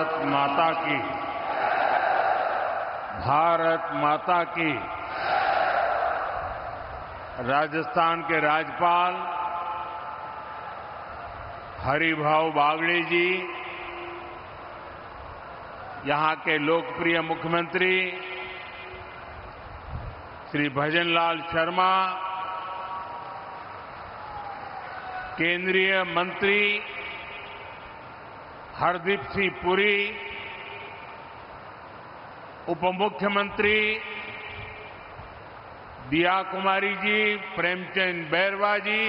भारत माता की, भारत माता की। राजस्थान के राज्यपाल हरिभाऊ बागड़े जी, यहां के लोकप्रिय मुख्यमंत्री श्री भजनलाल शर्मा, केंद्रीय मंत्री हरदीप सिंह पुरी, उप मुख्यमंत्री दिया कुमारी जी, प्रेमचंद बैरवा जी,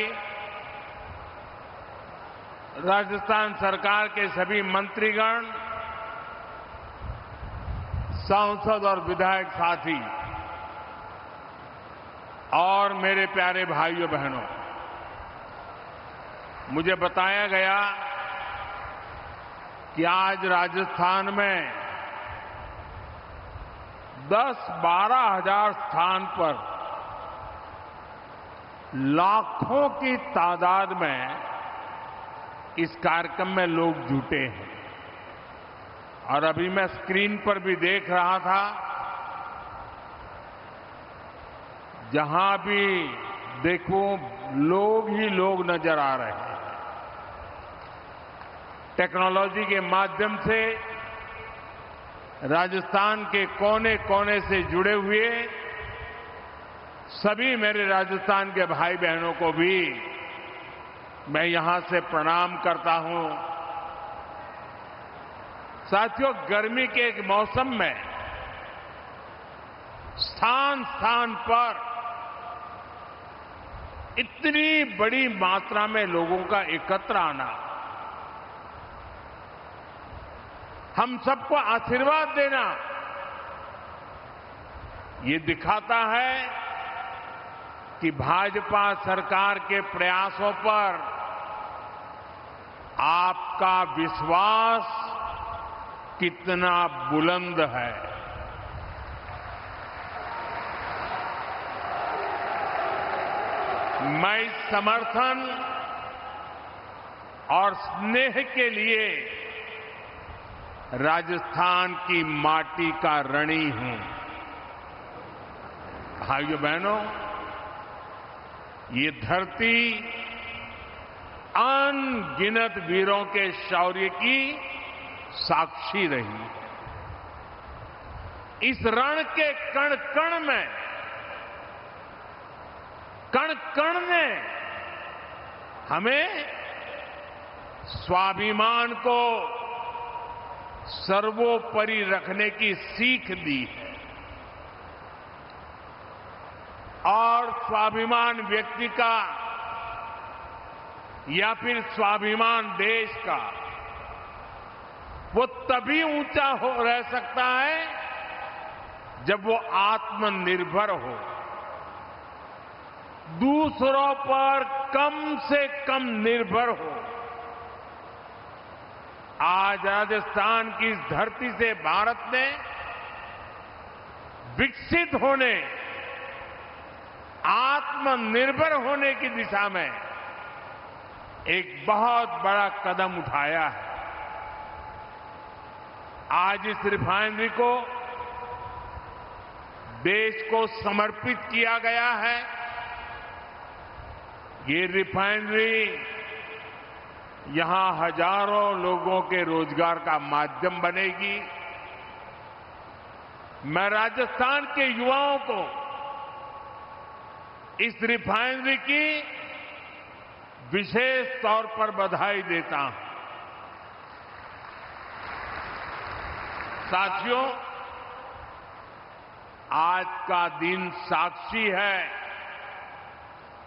राजस्थान सरकार के सभी मंत्रीगण, सांसद और विधायक साथी और मेरे प्यारे भाइयों बहनों, मुझे बताया गया कि आज राजस्थान में 10-12 हजार स्थान पर लाखों की तादाद में इस कार्यक्रम में लोग जुटे हैं। और अभी मैं स्क्रीन पर भी देख रहा था, जहां भी देखो लोग ही लोग नजर आ रहे हैं। टेक्नोलॉजी के माध्यम से राजस्थान के कोने कोने से जुड़े हुए सभी मेरे राजस्थान के भाई बहनों को भी मैं यहां से प्रणाम करता हूं। साथियों, गर्मी के एक मौसम में स्थान स्थान पर इतनी बड़ी मात्रा में लोगों का एकत्र आना, हम सबको आशीर्वाद देना, ये दिखाता है कि भाजपा सरकार के प्रयासों पर आपका विश्वास कितना बुलंद है। मैं इस समर्थन और स्नेह के लिए राजस्थान की माटी का ऋणी हूं। भाइयों बहनों, ये धरती अनगिनत वीरों के शौर्य की साक्षी रही है। इस रण के कण कण में, कण कण ने हमें स्वाभिमान को सर्वोपरि रखने की सीख दी है। और स्वाभिमान व्यक्ति का या फिर स्वाभिमान देश का वो तभी ऊंचा रह सकता है जब वो आत्मनिर्भर हो, दूसरों पर कम से कम निर्भर हो। आज राजस्थान की इस धरती से भारत ने विकसित होने, आत्मनिर्भर होने की दिशा में एक बहुत बड़ा कदम उठाया है। आज इस रिफाइनरी को देश को समर्पित किया गया है। ये रिफाइनरी यहां हजारों लोगों के रोजगार का माध्यम बनेगी। मैं राजस्थान के युवाओं को इस रिफाइनरी की विशेष तौर पर बधाई देता हूं। साथियों, आज का दिन साक्षी है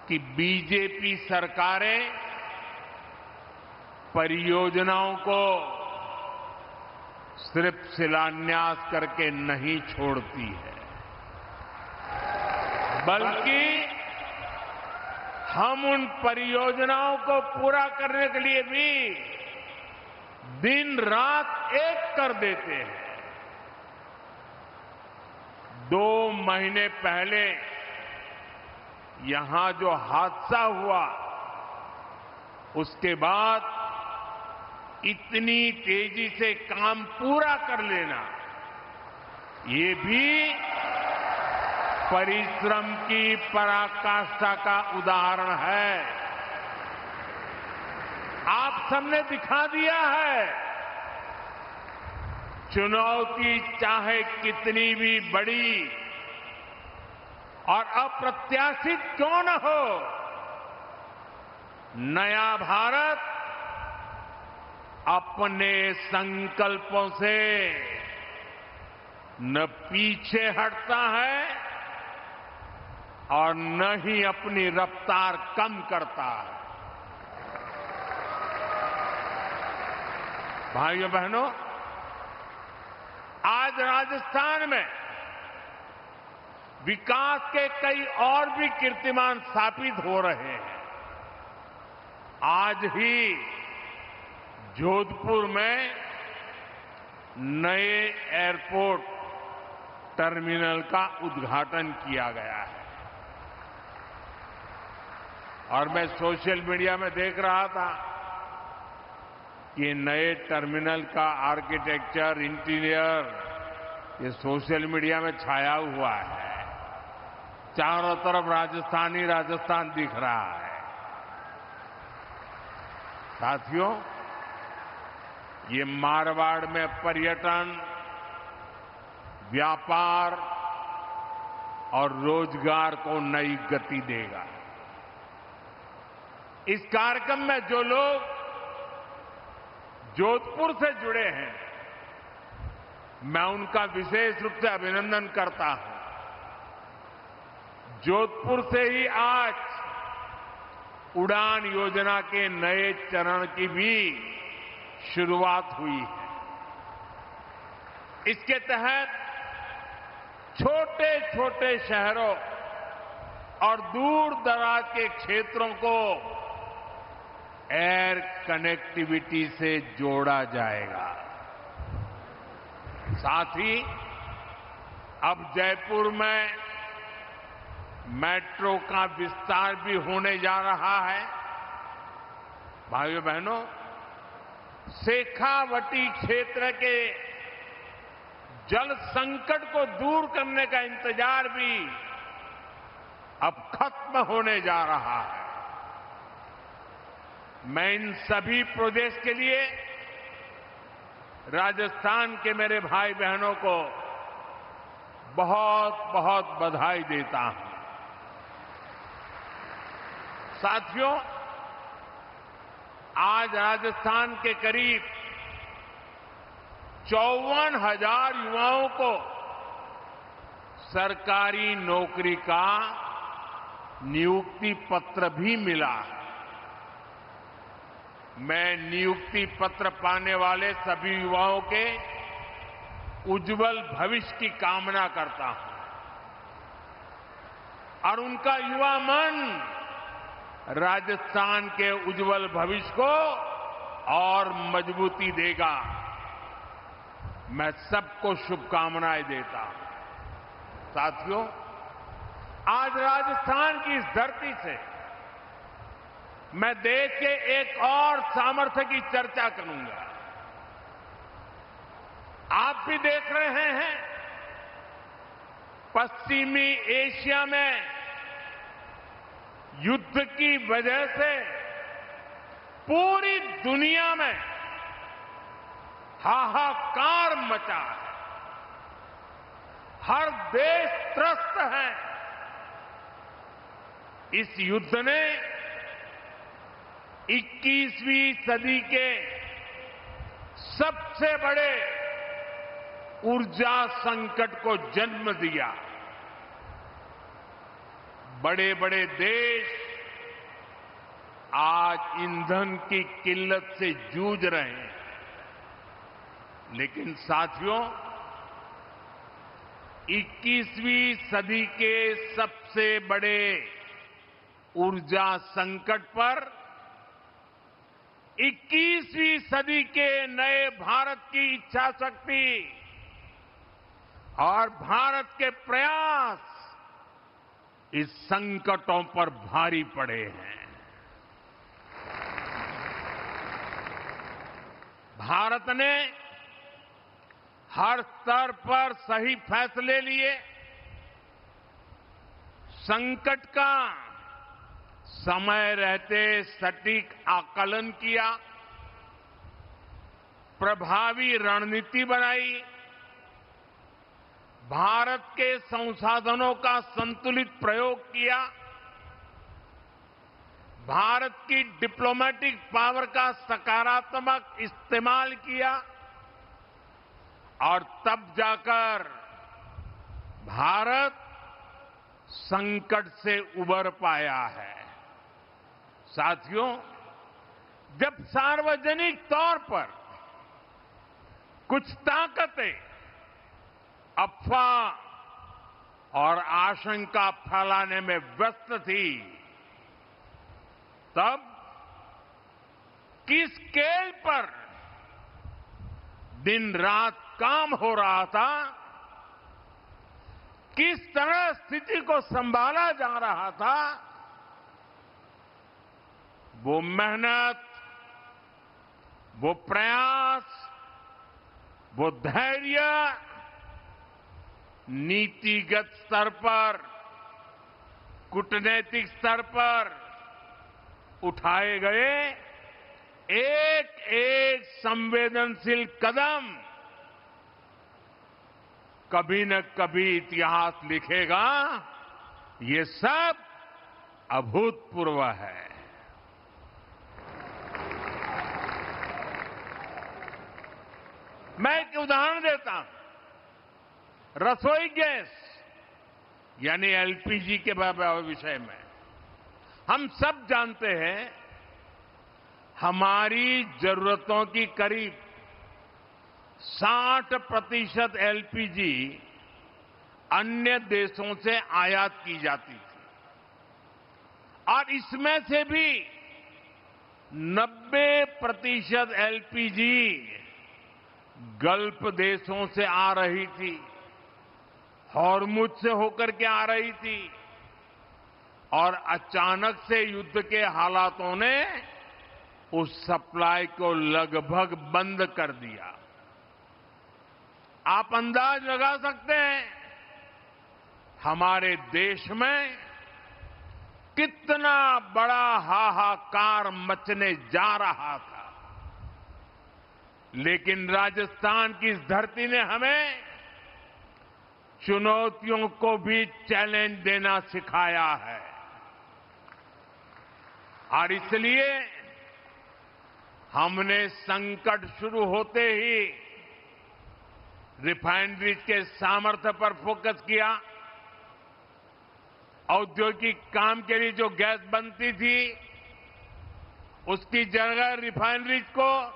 कि बीजेपी सरकारें परियोजनाओं को सिर्फ शिलान्यास करके नहीं छोड़ती है, बल्कि हम उन परियोजनाओं को पूरा करने के लिए भी दिन रात एक कर देते हैं। 2 महीने पहले यहां जो हादसा हुआ, उसके बाद इतनी तेजी से काम पूरा कर लेना, ये भी परिश्रम की पराकाष्ठा का उदाहरण है। आप सबने दिखा दिया है, चुनौती चाहे कितनी भी बड़ी और अप्रत्याशित क्यों न हो, नया भारत अपने संकल्पों से न पीछे हटता है और न ही अपनी रफ्तार कम करता है। भाइयों बहनों, आज राजस्थान में विकास के कई और भी कीर्तिमान स्थापित हो रहे हैं। आज ही जोधपुर में नए एयरपोर्ट टर्मिनल का उद्घाटन किया गया है और मैं सोशल मीडिया में देख रहा था कि नए टर्मिनल का आर्किटेक्चर, इंटीरियर ये सोशल मीडिया में छाया हुआ है। चारों तरफ राजस्थान ही राजस्थान दिख रहा है। साथियों, ये मारवाड़ में पर्यटन, व्यापार और रोजगार को नई गति देगा। इस कार्यक्रम में जो लोग जोधपुर से जुड़े हैं, मैं उनका विशेष रूप से अभिनंदन करता हूं। जोधपुर से ही आज उड़ान योजना के नए चरण की भी शुरुआत हुई है। इसके तहत छोटे छोटे शहरों और दूर दराज के क्षेत्रों को एयर कनेक्टिविटी से जोड़ा जाएगा। साथ ही अब जयपुर में मेट्रो का विस्तार भी होने जा रहा है। भाइयों बहनों, शेखावटी क्षेत्र के जल संकट को दूर करने का इंतजार भी अब खत्म होने जा रहा है। मैं इन सभी प्रोजेक्ट्स के लिए राजस्थान के मेरे भाई बहनों को बहुत बहुत बधाई देता हूं। साथियों, आज राजस्थान के करीब 54,000 युवाओं को सरकारी नौकरी का नियुक्ति पत्र भी मिला है। मैं नियुक्ति पत्र पाने वाले सभी युवाओं के उज्जवल भविष्य की कामना करता हूं और उनका युवा मन राजस्थान के उज्जवल भविष्य को और मजबूती देगा। मैं सबको शुभकामनाएं देता हूं। साथियों, आज राजस्थान की इस धरती से मैं देश के एक और सामर्थ्य की चर्चा करूंगा। आप भी देख रहे हैं, पश्चिमी एशिया में युद्ध की वजह से पूरी दुनिया में हाहाकार मचा है। हर देश त्रस्त है। इस युद्ध ने 21वीं सदी के सबसे बड़े ऊर्जा संकट को जन्म दिया। बड़े बड़े देश आज ईंधन की किल्लत से जूझ रहे हैं, लेकिन साथियों, 21वीं सदी के सबसे बड़े ऊर्जा संकट पर 21वीं सदी के नए भारत की इच्छा शक्ति और भारत के प्रयास इस संकटों पर भारी पड़े हैं। भारत ने हर स्तर पर सही फैसले लिए, संकट का समय रहते सटीक आकलन किया, प्रभावी रणनीति बनाई, भारत के संसाधनों का संतुलित प्रयोग किया, भारत की डिप्लोमेटिक पावर का सकारात्मक इस्तेमाल किया और तब जाकर भारत संकट से उबर पाया है। साथियों, जब सार्वजनिक तौर पर कुछ ताकतें अफवाह और आशंका फैलाने में व्यस्त थी, तब किस स्केल पर दिन रात काम हो रहा था, किस तरह स्थिति को संभाला जा रहा था, वो मेहनत, वो प्रयास, वो धैर्य नीतिगत स्तर पर, कूटनैतिक स्तर पर उठाए गए एक एक संवेदनशील कदम कभी न कभी इतिहास लिखेगा। ये सब अभूतपूर्व है। मैं एक उदाहरण देता हूं। रसोई गैस यानी एलपीजी के विषय में हम सब जानते हैं, हमारी जरूरतों की करीब 60% एलपीजी अन्य देशों से आयात की जाती थी और इसमें से भी 90% एलपीजी गल्फ देशों से आ रही थी, हॉर्मुज से होकर के आ रही थी और अचानक से युद्ध के हालातों ने उस सप्लाई को लगभग बंद कर दिया। आप अंदाज लगा सकते हैं हमारे देश में कितना बड़ा हाहाकार मचने जा रहा था। लेकिन राजस्थान की इस धरती ने हमें चुनौतियों को भी चैलेंज देना सिखाया है और इसलिए हमने संकट शुरू होते ही रिफाइनरीज के सामर्थ्य पर फोकस किया। औद्योगिक काम के लिए जो गैस बनती थी, उसकी जगह रिफाइनरीज को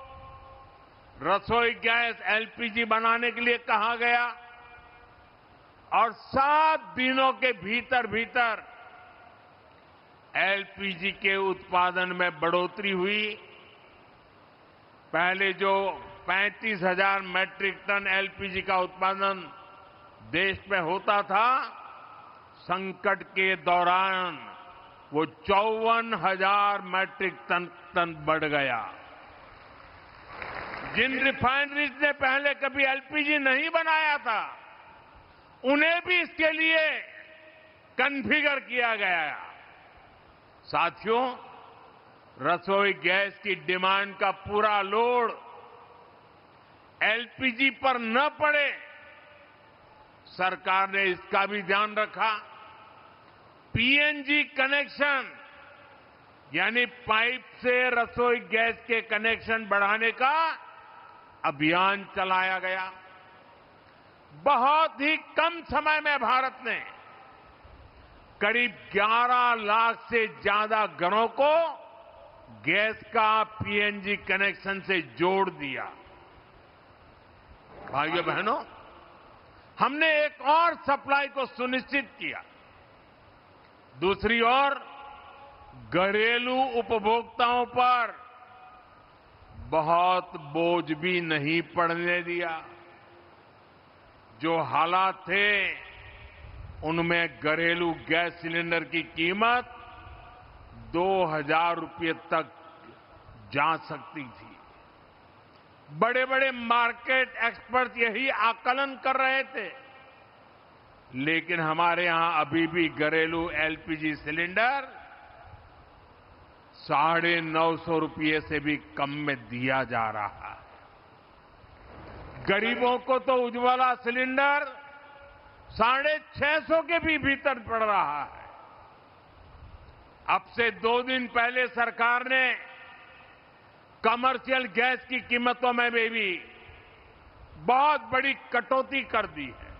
रसोई गैस एलपीजी बनाने के लिए कहा गया और 7 दिनों के भीतर भीतर एलपीजी के उत्पादन में बढ़ोतरी हुई। पहले जो 35,000 मैट्रिक टन एलपीजी का उत्पादन देश में होता था, संकट के दौरान वो 54,000 मैट्रिक टन बढ़ गया। जिन रिफाइनरीज ने पहले कभी एलपीजी नहीं बनाया था, उन्हें भी इसके लिए कॉन्फ़िगर किया गया। साथियों, रसोई गैस की डिमांड का पूरा लोड एलपीजी पर न पड़े, सरकार ने इसका भी ध्यान रखा। पीएनजी कनेक्शन यानी पाइप से रसोई गैस के कनेक्शन बढ़ाने का अभियान चलाया गया। बहुत ही कम समय में भारत ने करीब 11 लाख से ज्यादा घरों को गैस का पीएनजी कनेक्शन से जोड़ दिया। भाइयों बहनों, हमने एक और सप्लाई को सुनिश्चित किया। दूसरी ओर घरेलू उपभोक्ताओं पर बहुत बोझ भी नहीं पड़ने दिया। जो हालात थे, उनमें घरेलू गैस सिलेंडर की कीमत 2,000 रुपये तक जा सकती थी। बड़े बड़े मार्केट एक्सपर्ट यही आकलन कर रहे थे, लेकिन हमारे यहां अभी भी घरेलू एलपीजी सिलेंडर 950 से भी कम में दिया जा रहा है। गरीबों को तो उज्ज्वला सिलेंडर 650 के भी भीतर पड़ रहा है। अब से 2 दिन पहले सरकार ने कमर्शियल गैस की कीमतों में भी बहुत बड़ी कटौती कर दी है।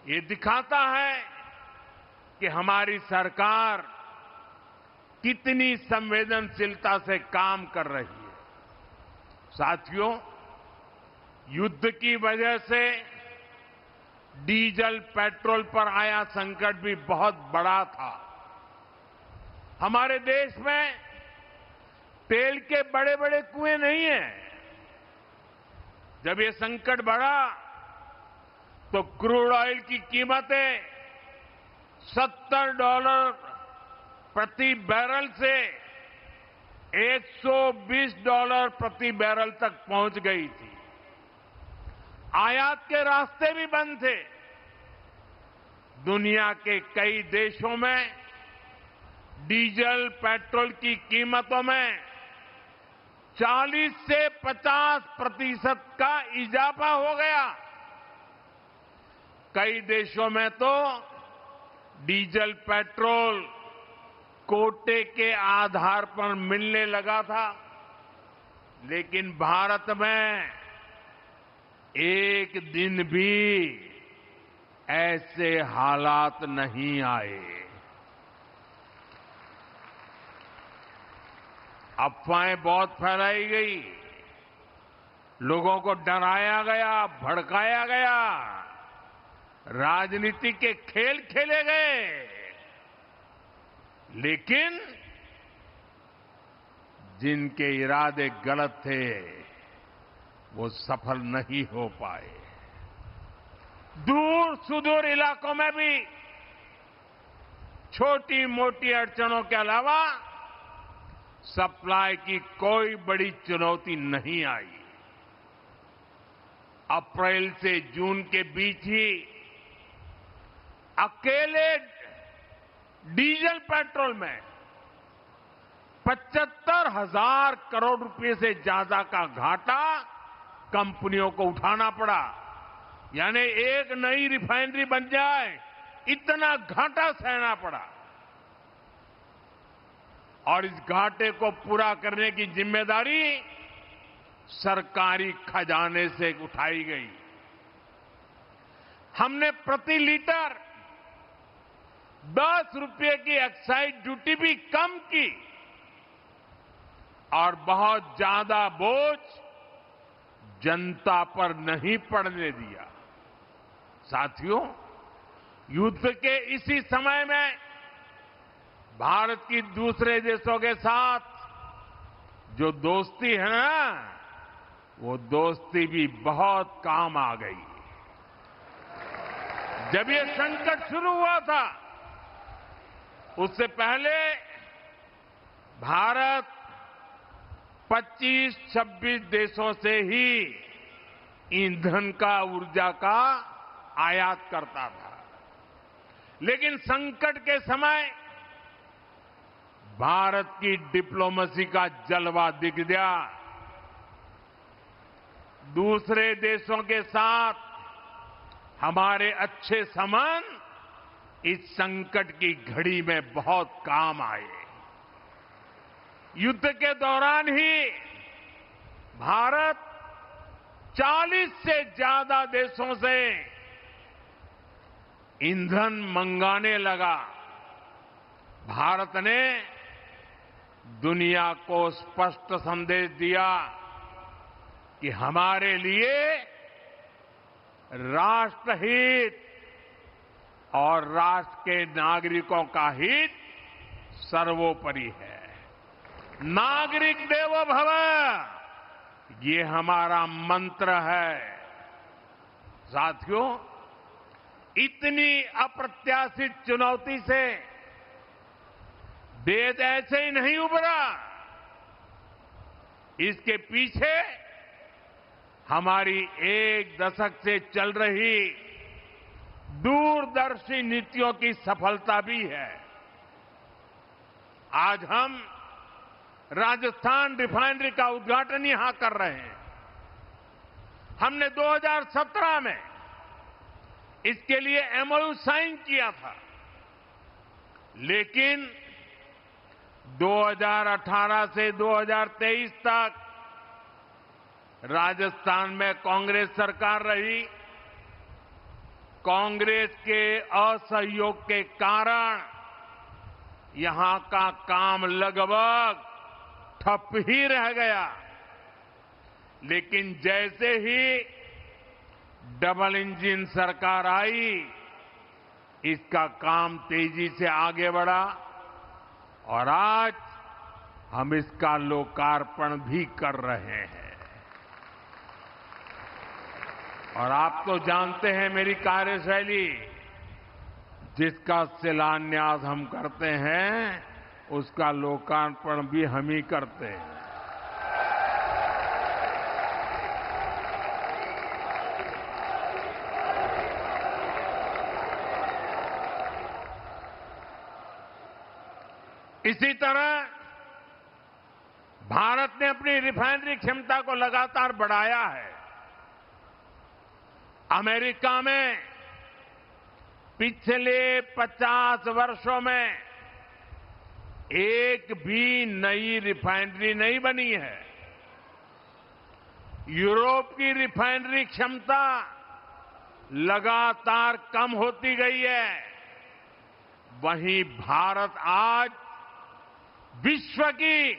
ये दिखाता है कि हमारी सरकार कितनी संवेदनशीलता से काम कर रही है। साथियों, युद्ध की वजह से डीजल पेट्रोल पर आया संकट भी बहुत बड़ा था। हमारे देश में तेल के बड़े बड़े कुएं नहीं हैं। जब ये संकट बढ़ा तो क्रूड ऑयल की कीमतें $70 प्रति बैरल से $120 प्रति बैरल तक पहुंच गई थी। आयात के रास्ते भी बंद थे। दुनिया के कई देशों में डीजल पेट्रोल की कीमतों में 40 से 50% का इजाफा हो गया। कई देशों में तो डीजल पेट्रोल कोटे के आधार पर मिलने लगा था, लेकिन भारत में एक दिन भी ऐसे हालात नहीं आए। अफवाहें बहुत फैलाई गई, लोगों को डराया गया, भड़काया गया, राजनीति के खेल खेले गए, लेकिन जिनके इरादे गलत थे वो सफल नहीं हो पाए। दूर सुदूर इलाकों में भी छोटी मोटी अड़चनों के अलावा सप्लाई की कोई बड़ी चुनौती नहीं आई। अप्रैल से जून के बीच ही अकेले डीजल पेट्रोल में 75,000 करोड़ रुपए से ज्यादा का घाटा कंपनियों को उठाना पड़ा। यानी एक नई रिफाइनरी बन जाए इतना घाटा सहना पड़ा, और इस घाटे को पूरा करने की जिम्मेदारी सरकारी खजाने से उठाई गई। हमने प्रति लीटर 10 रुपये की एक्साइज ड्यूटी भी कम की और बहुत ज्यादा बोझ जनता पर नहीं पड़ने दिया। साथियों, युद्ध के इसी समय में भारत की दूसरे देशों के साथ जो दोस्ती है ना, वो दोस्ती भी बहुत काम आ गई। जब ये संकट शुरू हुआ था उससे पहले भारत 25-26 देशों से ही ईंधन का, ऊर्जा का आयात करता था, लेकिन संकट के समय भारत की डिप्लोमेसी का जलवा दिख गया। दूसरे देशों के साथ हमारे अच्छे संबंध इस संकट की घड़ी में बहुत काम आए। युद्ध के दौरान ही भारत 40 से ज्यादा देशों से ईंधन मंगाने लगा। भारत ने दुनिया को स्पष्ट संदेश दिया कि हमारे लिए राष्ट्रहित और राष्ट्र के नागरिकों का हित सर्वोपरि है। नागरिक देवो भव, ये हमारा मंत्र है। साथियों, इतनी अप्रत्याशित चुनौती से देश ऐसे ही नहीं उभरा। इसके पीछे हमारी एक दशक से चल रही दूरदर्शी नीतियों की सफलता भी है। आज हम राजस्थान रिफाइनरी का उद्घाटन यहां कर रहे हैं। हमने 2017 में इसके लिए एमओयू साइन किया था, लेकिन 2018 से 2023 तक राजस्थान में कांग्रेस सरकार रही। कांग्रेस के असहयोग के कारण यहां का काम लगभग ठप ही रह गया। लेकिन जैसे ही डबल इंजन सरकार आई, इसका काम तेजी से आगे बढ़ा और आज हम इसका लोकार्पण भी कर रहे हैं। और आप तो जानते हैं मेरी कार्यशैली, जिसका शिलान्यास हम करते हैं उसका लोकार्पण भी हम ही करते हैं। इसी तरह भारत ने अपनी रिफाइनरी क्षमता को लगातार बढ़ाया है। अमेरिका में पिछले 50 वर्षों में एक भी नई रिफाइनरी नहीं बनी है। यूरोप की रिफाइनरी क्षमता लगातार कम होती गई है। वहीं भारत आज विश्व की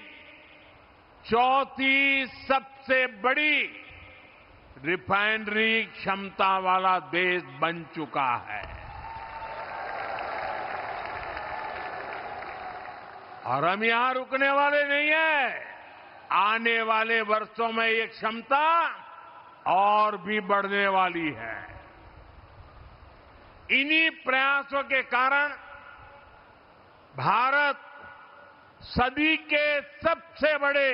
चौथी सबसे बड़ी रिफाइनरी क्षमता वाला देश बन चुका है। और हम यहां रुकने वाले नहीं हैं। आने वाले वर्षों में ये क्षमता और भी बढ़ने वाली है। इन्हीं प्रयासों के कारण भारत सदी के सबसे बड़े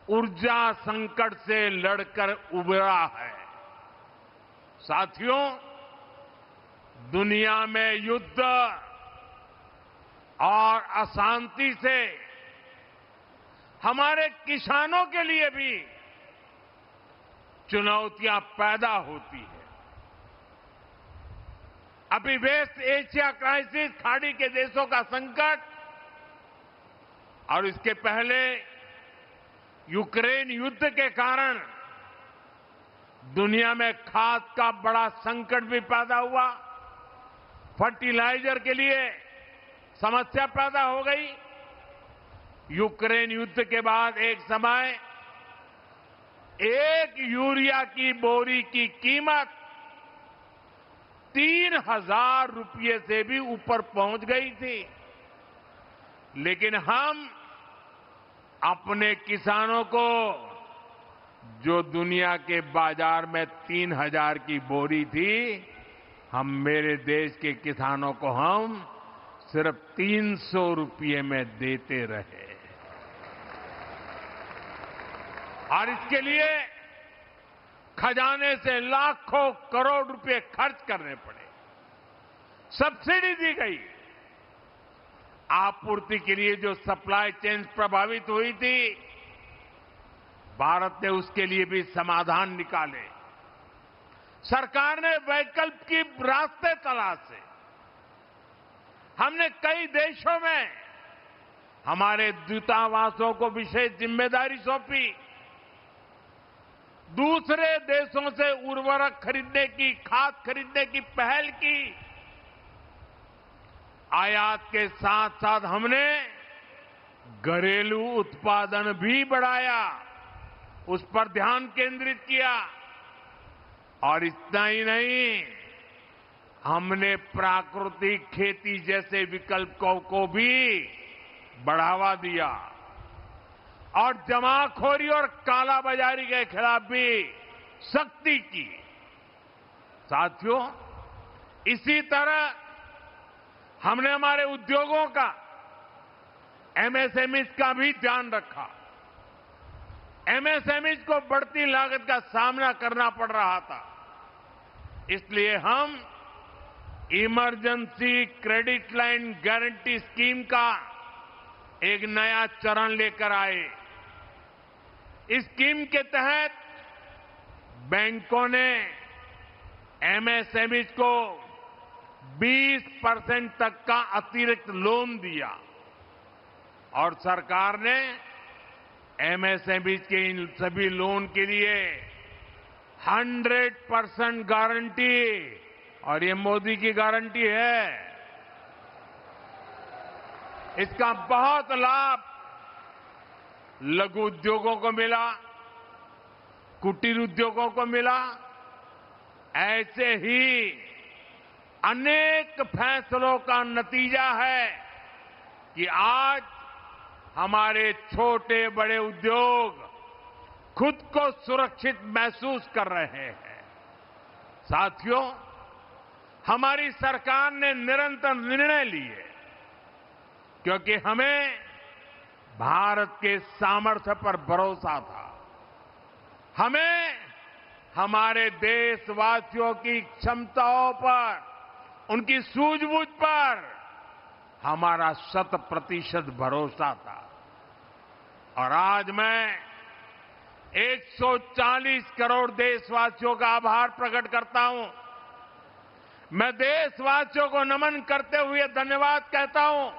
ऊर्जा संकट से लड़कर उबरा है। साथियों, दुनिया में युद्ध और अशांति से हमारे किसानों के लिए भी चुनौतियां पैदा होती है। अभी वेस्ट एशिया क्राइसिस, खाड़ी के देशों का संकट और इसके पहले यूक्रेन युद्ध के कारण दुनिया में खाद का बड़ा संकट भी पैदा हुआ। फर्टिलाइजर के लिए समस्या पैदा हो गई। यूक्रेन युद्ध के बाद एक समय एक यूरिया की बोरी की कीमत 3,000 रुपये से भी ऊपर पहुंच गई थी। लेकिन हम अपने किसानों को, जो दुनिया के बाजार में 3,000 की बोरी थी, हम मेरे देश के किसानों को हम सिर्फ 300 रुपये में देते रहे। और इसके लिए खजाने से लाखों करोड़ रुपए खर्च करने पड़े। सब्सिडी दी गई। आपूर्ति के लिए जो सप्लाई चेन प्रभावित हुई थी, भारत ने उसके लिए भी समाधान निकाले। सरकार ने वैकल्प की रास्ते तलाशे। हमने कई देशों में हमारे दूतावासों को विशेष जिम्मेदारी सौंपी। दूसरे देशों से उर्वरक खरीदने की, खाद खरीदने की पहल की। आयात के साथ साथ हमने घरेलू उत्पादन भी बढ़ाया, उस पर ध्यान केंद्रित किया। और इतना ही नहीं, हमने प्राकृतिक खेती जैसे विकल्पों को भी बढ़ावा दिया और जमाखोरी और कालाबाजारी के खिलाफ भी सख्ती की। साथियों, इसी तरह हमने हमारे उद्योगों का, एमएसएमई का भी ध्यान रखा। एमएसएमई को बढ़ती लागत का सामना करना पड़ रहा था। इसलिए हम emergency credit line guarantee scheme का एक नया चरण लेकर आए। इस स्कीम के तहत बैंकों ने एमएसएमई को 20% तक का अतिरिक्त लोन दिया और सरकार ने एमएसएमई के इन सभी लोन के लिए 100% गारंटी, और ये मोदी की गारंटी है, इसका बहुत लाभ लघु उद्योगों को मिला, कुटीर उद्योगों को मिला। ऐसे ही अनेक फैसलों का नतीजा है कि आज हमारे छोटे बड़े उद्योग खुद को सुरक्षित महसूस कर रहे हैं। साथियों, हमारी सरकार ने निरंतर निर्णय लिए क्योंकि हमें भारत के सामर्थ्य पर भरोसा था। हमें हमारे देशवासियों की क्षमताओं पर, उनकी सूझबूझ पर हमारा 100% भरोसा था। और आज मैं 140 करोड़ देशवासियों का आभार प्रकट करता हूं। मैं देशवासियों को नमन करते हुए धन्यवाद कहता हूं।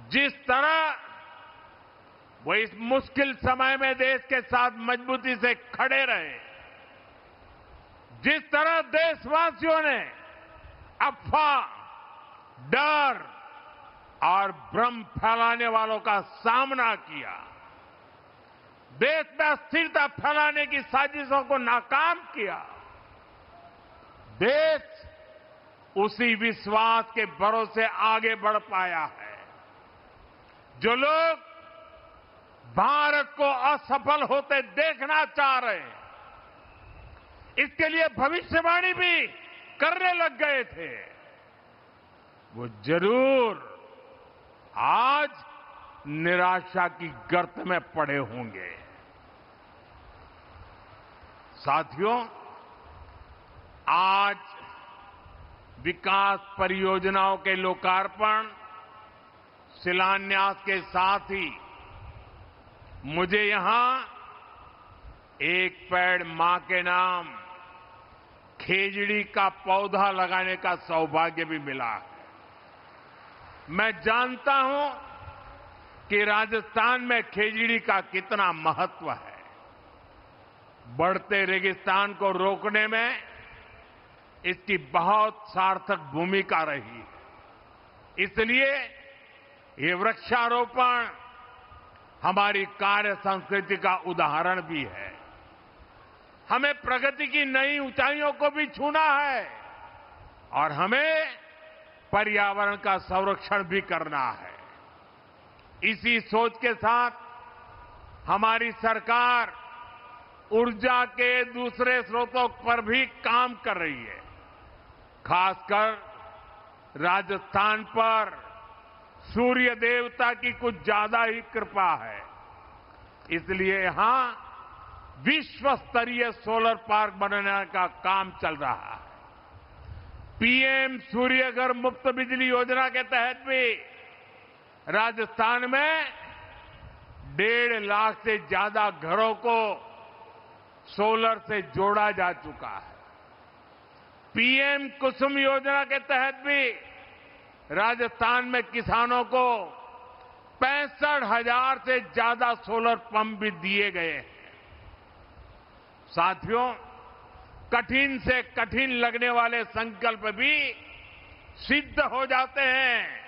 जिस तरह वो इस मुश्किल समय में देश के साथ मजबूती से खड़े रहे, जिस तरह देशवासियों ने अफवाह, डर और भ्रम फैलाने वालों का सामना किया, देश में अस्थिरता फैलाने की साजिशों को नाकाम किया, देश उसी विश्वास के भरोसे आगे बढ़ पाया है। जो लोग भारत को असफल होते देखना चाह रहे हैं, इसके लिए भविष्यवाणी भी करने लग गए थे, वो जरूर आज निराशा की गर्त में पड़े होंगे। साथियों, आज विकास परियोजनाओं के लोकार्पण, शिलान्यास के साथ ही मुझे यहां एक पेड़ मां के नाम खेजड़ी का पौधा लगाने का सौभाग्य भी मिला है। मैं जानता हूं कि राजस्थान में खेजड़ी का कितना महत्व है। बढ़ते रेगिस्तान को रोकने में इसकी बहुत सार्थक भूमिका रही है। इसलिए ये वृक्षारोपण हमारी कार्य संस्कृति का उदाहरण भी है। हमें प्रगति की नई ऊंचाइयों को भी छूना है और हमें पर्यावरण का संरक्षण भी करना है। इसी सोच के साथ हमारी सरकार ऊर्जा के दूसरे स्रोतों पर भी काम कर रही है। खासकर राजस्थान पर सूर्य देवता की कुछ ज्यादा ही कृपा है। इसलिए यहां विश्व स्तरीय सोलर पार्क बनाने का काम चल रहा है। पीएम सूर्यघर मुफ्त बिजली योजना के तहत भी राजस्थान में 1.5 लाख से ज्यादा घरों को सोलर से जोड़ा जा चुका है। पीएम कुसुम योजना के तहत भी राजस्थान में किसानों को 65,000 से ज्यादा सोलर पंप भी दिए गए हैं। साथियों, कठिन से कठिन लगने वाले संकल्प भी सिद्ध हो जाते हैं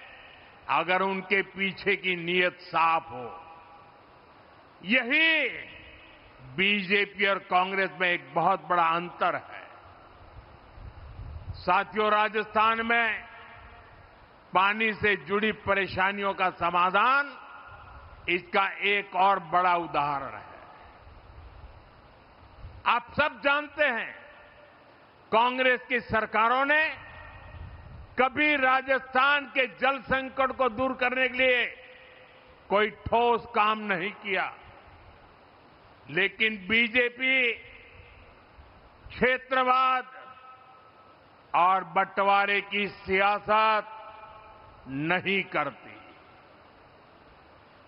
अगर उनके पीछे की नीयत साफ हो। यही बीजेपी और कांग्रेस में एक बहुत बड़ा अंतर है। साथियों, राजस्थान में पानी से जुड़ी परेशानियों का समाधान इसका एक और बड़ा उदाहरण है। आप सब जानते हैं, कांग्रेस की सरकारों ने कभी राजस्थान के जल संकट को दूर करने के लिए कोई ठोस काम नहीं किया। लेकिन बीजेपी क्षेत्रवाद और बंटवारे की सियासत नहीं करती।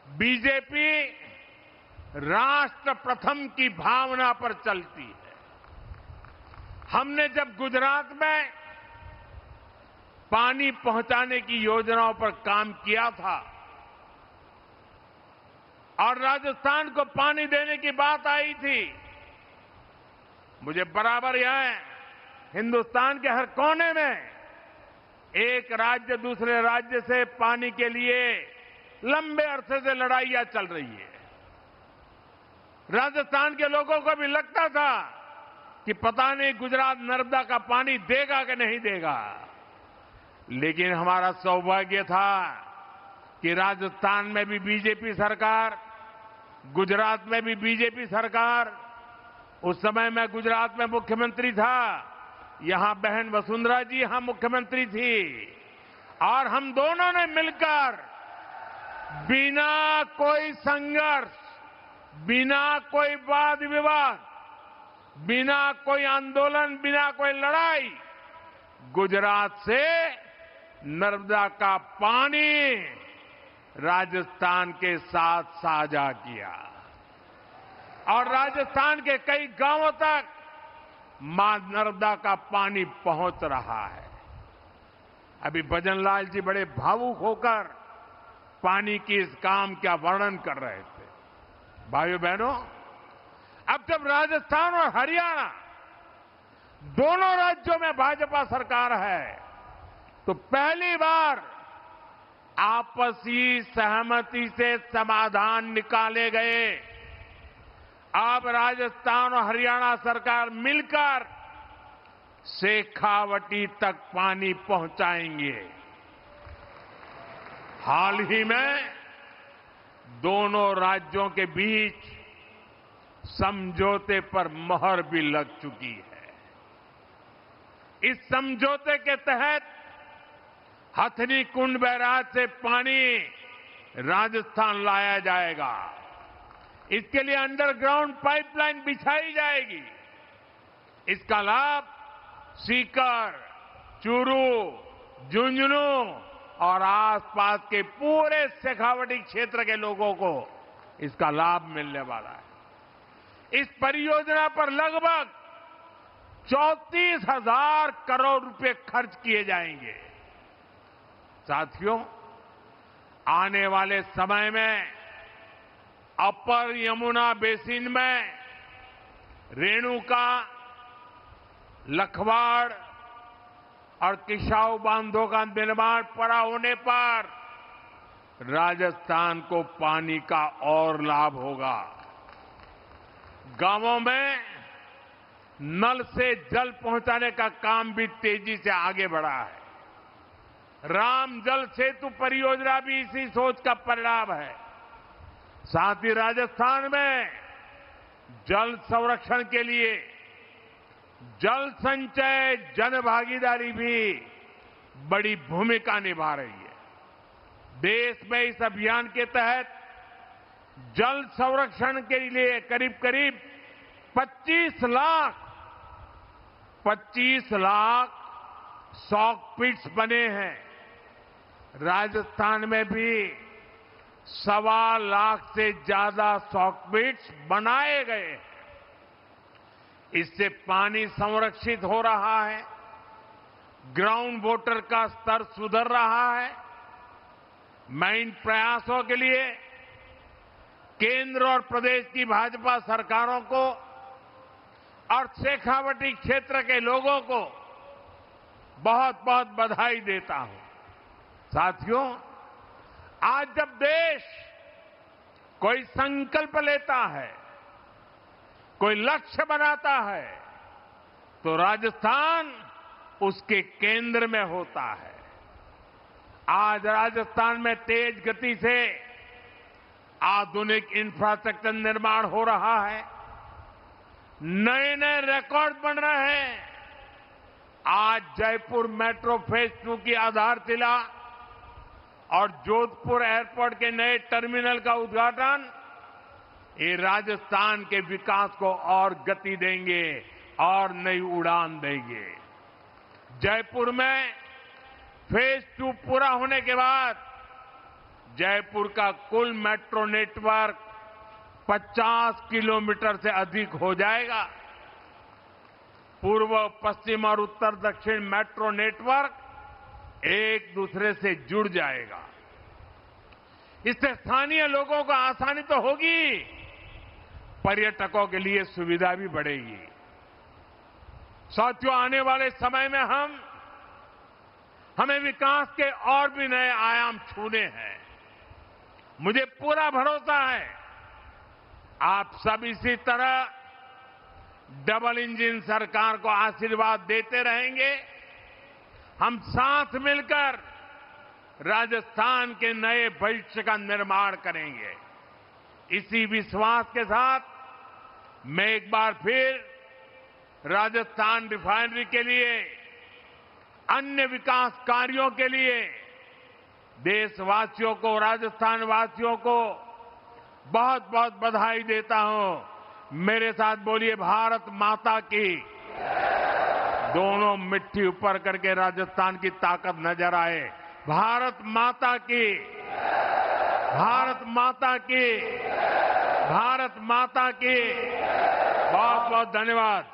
बीजेपी राष्ट्र प्रथम की भावना पर चलती है। हमने जब गुजरात में पानी पहुंचाने की योजनाओं पर काम किया था और राजस्थान को पानी देने की बात आई थी, मुझे बराबर यहां हिंदुस्तान के हर कोने में एक राज्य दूसरे राज्य से पानी के लिए लंबे अरसे से लड़ाइयां चल रही है। राजस्थान के लोगों को भी लगता था कि पता नहीं गुजरात नर्मदा का पानी देगा कि नहीं देगा, लेकिन हमारा सौभाग्य था कि राजस्थान में भी बीजेपी सरकार, गुजरात में भी बीजेपी सरकार। उस समय मैं गुजरात में मुख्यमंत्री था, यहां बहन वसुंधरा जी यहां मुख्यमंत्री थी और हम दोनों ने मिलकर बिना कोई संघर्ष, बिना कोई वाद विवाद, बिना कोई आंदोलन, बिना कोई लड़ाई गुजरात से नर्मदा का पानी राजस्थान के साथ साझा किया और राजस्थान के कई गांवों तक मां नर्मदा का पानी पहुंच रहा है। अभी भजन लाल जी बड़े भावुक होकर पानी की इस काम का वर्णन कर रहे थे। भाइयों बहनों, अब जब राजस्थान और हरियाणा दोनों राज्यों में भाजपा सरकार है तो पहली बार आपसी सहमति से समाधान निकाले गए। अब राजस्थान और हरियाणा सरकार मिलकर शेखावटी तक पानी पहुंचाएंगे। हाल ही में दोनों राज्यों के बीच समझौते पर मोहर भी लग चुकी है। इस समझौते के तहत हथनी कुंड बैराज से पानी राजस्थान लाया जाएगा। इसके लिए अंडरग्राउंड पाइपलाइन बिछाई जाएगी। इसका लाभ सीकर, चूरू, झुंझुनू और आसपास के पूरे शेखावटी क्षेत्र के लोगों को इसका लाभ मिलने वाला है। इस परियोजना पर लगभग 34,000 करोड़ रुपए खर्च किए जाएंगे। साथियों, आने वाले समय में अपर यमुना बेसिन में रेणुका, लखवाड़ और किसाऊ बांधों का निर्माण पूरा होने पर राजस्थान को पानी का और लाभ होगा। गांवों में नल से जल पहुंचाने का काम भी तेजी से आगे बढ़ा है। राम जल सेतु परियोजना भी इसी सोच का परिणाम है। साथ ही राजस्थान में जल संरक्षण के लिए जल संचय जन भागीदारी भी बड़ी भूमिका निभा रही है। देश में इस अभियान के तहत जल संरक्षण के लिए करीब करीब 25 लाख सॉक पिट्स बने हैं। राजस्थान में भी 1.25 लाख से ज्यादा सॉक पिट्स बनाए गए हैं। इससे पानी संरक्षित हो रहा है, ग्राउंड वाटर का स्तर सुधर रहा है। मैं इन प्रयासों के लिए केंद्र और प्रदेश की भाजपा सरकारों को और शेखावटी क्षेत्र के लोगों को बहुत बहुत बधाई देता हूं। साथियों, आज जब देश कोई संकल्प लेता है, कोई लक्ष्य बनाता है, तो राजस्थान उसके केंद्र में होता है। आज राजस्थान में तेज गति से आधुनिक इंफ्रास्ट्रक्चर निर्माण हो रहा है। नए नए रिकॉर्ड बन रहे हैं। आज जयपुर मेट्रो फेज 2 की आधारशिला और जोधपुर एयरपोर्ट के नए टर्मिनल का उद्घाटन ये राजस्थान के विकास को और गति देंगे और नई उड़ान देंगे। जयपुर में फेज 2 पूरा होने के बाद जयपुर का कुल मेट्रो नेटवर्क 50 किलोमीटर से अधिक हो जाएगा। पूर्व, पश्चिम और उत्तर दक्षिण मेट्रो नेटवर्क एक दूसरे से जुड़ जाएगा। इससे स्थानीय लोगों को आसानी तो होगी, पर्यटकों के लिए सुविधा भी बढ़ेगी। साथियों, आने वाले समय में हमें विकास के और भी नए आयाम छूने हैं। मुझे पूरा भरोसा है आप सब इसी तरह डबल इंजन सरकार को आशीर्वाद देते रहेंगे। हम साथ मिलकर राजस्थान के नए भविष्य का निर्माण करेंगे। इसी विश्वास के साथ मैं एक बार फिर राजस्थान रिफाइनरी के लिए, अन्य विकास कार्यों के लिए देशवासियों को, राजस्थान वासियों को बहुत बहुत बधाई देता हूं। मेरे साथ बोलिए, भारत माता की। दोनों मिट्टी ऊपर करके राजस्थान की ताकत नजर आए। भारत माता की, भारत माता की, भारत माता की। बहुत बहुत धन्यवाद।